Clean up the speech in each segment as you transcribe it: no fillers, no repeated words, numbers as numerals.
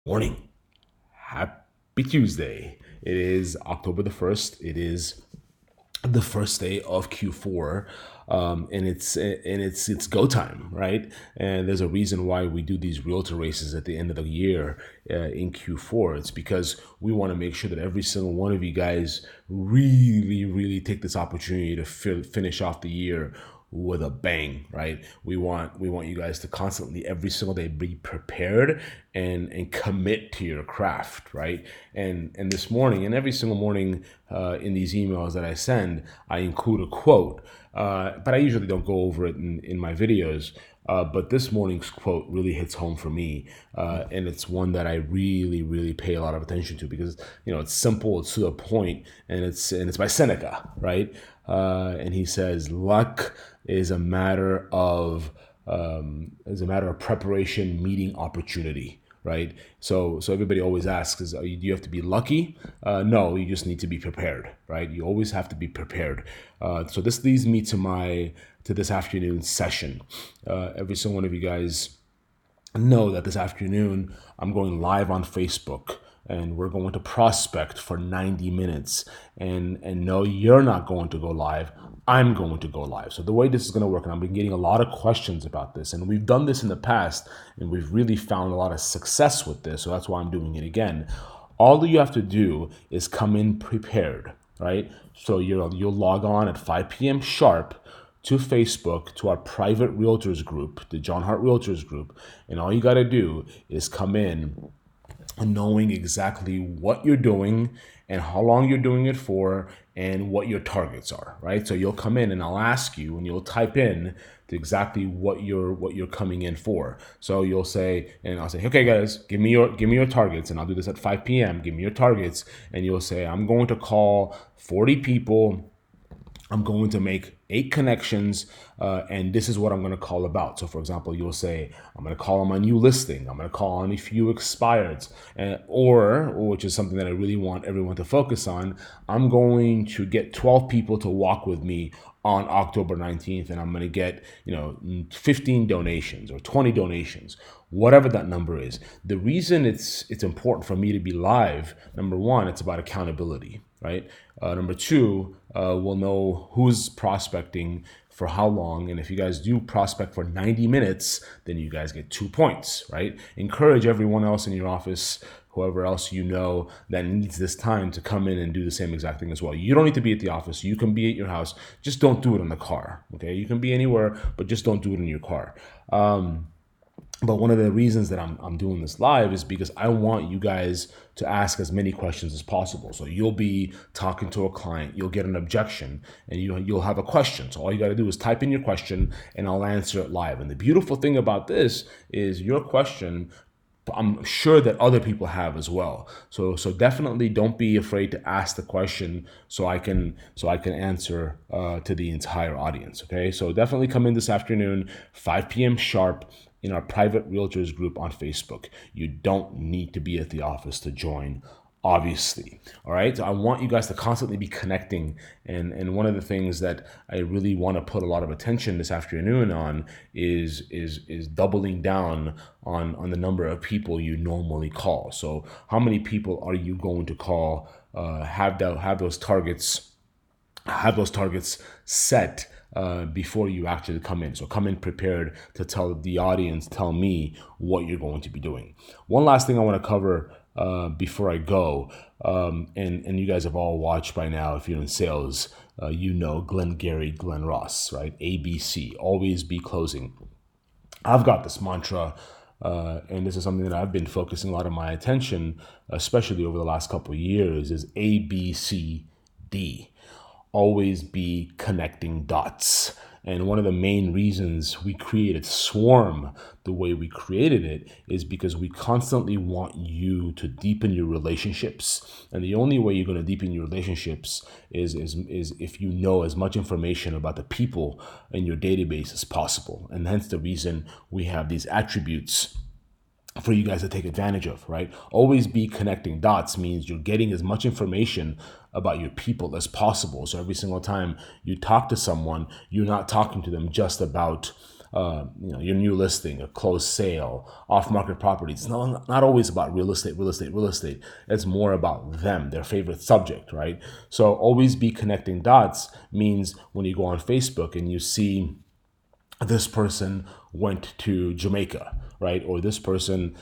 Morning. Happy Tuesday. It is October the 1st. It is the first day of Q4. And it's go time, right? And there's a reason why we do these realtor races at the end of the year in Q4. It's because we want to make sure that every single one of you guys really take this opportunity to finish off the year with a bang, right? We want you guys to constantly every single day be prepared and commit to your craft, right? And this morning and every single morning in these emails that I send, I include a quote, but I usually don't go over it in my videos. But this morning's quote really hits home for me, and it's one that I really pay a lot of attention to because it's simple, it's to the point, and it's by Seneca, right? And he says, "Luck is a matter of preparation meeting opportunity." Right. So everybody always asks, do you have to be lucky? No, you just need to be prepared. Right. You always have to be prepared. So this leads me to this afternoon session. Every single one of you guys know that this afternoon I'm going live on Facebook and we're going to prospect for 90 minutes. And no, you're not going to go live. I'm going to go live. So the way this is going to work, and I've been getting a lot of questions about this, and we've done this in the past, and we've really found a lot of success with this. So that's why I'm doing it again. All you have to do is come in prepared, right? So you'll log on at 5 p.m. sharp to Facebook, to our private realtors group, the John Hart Realtors group. And all you got to do is come in knowing exactly what you're doing and how long you're doing it for and what your targets are, right? So you'll come in and I'll ask you and you'll type in to exactly what you're coming in for. So you'll say, and I'll say, okay guys, give me your targets, and I'll do this at 5 p.m. Give me your targets, and you'll say, I'm going to call 40 people. I'm going to make 8 connections, and this is what I'm going to call about. So, for example, you'll say, I'm going to call on my new listing. I'm going to call on a few expireds, or which is something that I really want everyone to focus on, I'm going to get 12 people to walk with me on October 19th, and I'm going to get 15 donations or 20 donations, whatever that number is. The reason it's important for me to be live, number one, it's about accountability, right? Number two, we'll know who's prospecting for how long, and if you guys do prospect for 90 minutes, then you guys get 2 points, right? Encourage everyone else in your office, whoever else you know that needs this time, to come in and do the same exact thing as well. You don't need to be at the office. You can be at your house. Just don't do it in the car, okay? You can be anywhere, but just don't do it in your car. But one of the reasons that I'm doing this live is because I want you guys to ask as many questions as possible. So you'll be talking to a client, you'll get an objection, and you'll have a question. So all you got to do is type in your question, and I'll answer it live. And the beautiful thing about this is your question, I'm sure that other people have as well. So definitely don't be afraid to ask the question so I can answer to the entire audience. Okay, so definitely come in this afternoon, 5 p.m. sharp, in our private realtors group on Facebook. You don't need to be at the office to join, obviously. All right. So I want you guys to constantly be connecting. And one of the things that I really want to put a lot of attention this afternoon on is doubling down on the number of people you normally call. So how many people are you going to call? Have those targets set before you actually come in. So come in prepared to tell the audience, tell me what you're going to be doing. One last thing I want to cover before I go, and you guys have all watched by now, if you're in sales, Glenn Gary, Glenn Ross, right? ABC, always be closing. I've got this mantra, and this is something that I've been focusing a lot of my attention, especially over the last couple of years, is ABCD. Always be connecting dots. And one of the main reasons we created Swarm the way we created it is because we constantly want you to deepen your relationships. And the only way you're going to deepen your relationships is if you know as much information about the people in your database as possible. And hence the reason we have these attributes for you guys to take advantage of, right? Always be connecting dots means you're getting as much information about your people as possible. So every single time you talk to someone, you're not talking to them just about your new listing, a closed sale, off-market property. It's not always about real estate. It's more about them, their favorite subject, right? So always be connecting dots means when you go on Facebook and you see this person went to Jamaica, right? Or this person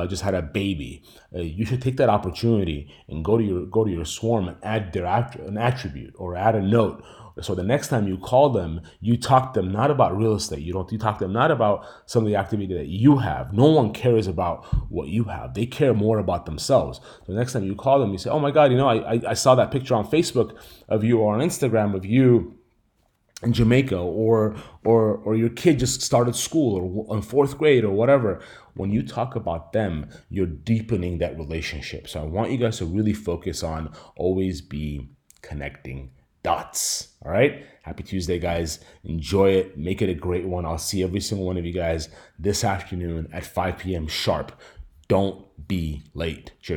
just had a baby. You should take that opportunity and go to your swarm and add an attribute or add a note. So the next time you call them, you talk to them not about real estate. You talk to them not about some of the activity that you have. No one cares about what you have. They care more about themselves. So the next time you call them, you say, "Oh my God, I saw that picture on Facebook of you or on Instagram of you in Jamaica, or your kid just started school or in fourth grade or whatever." When you talk about them, you're deepening that relationship. So I want you guys to really focus on always be connecting dots. All right. Happy Tuesday, guys. Enjoy it. Make it a great one. I'll see every single one of you guys this afternoon at 5 p.m. sharp. Don't be late. Cheers.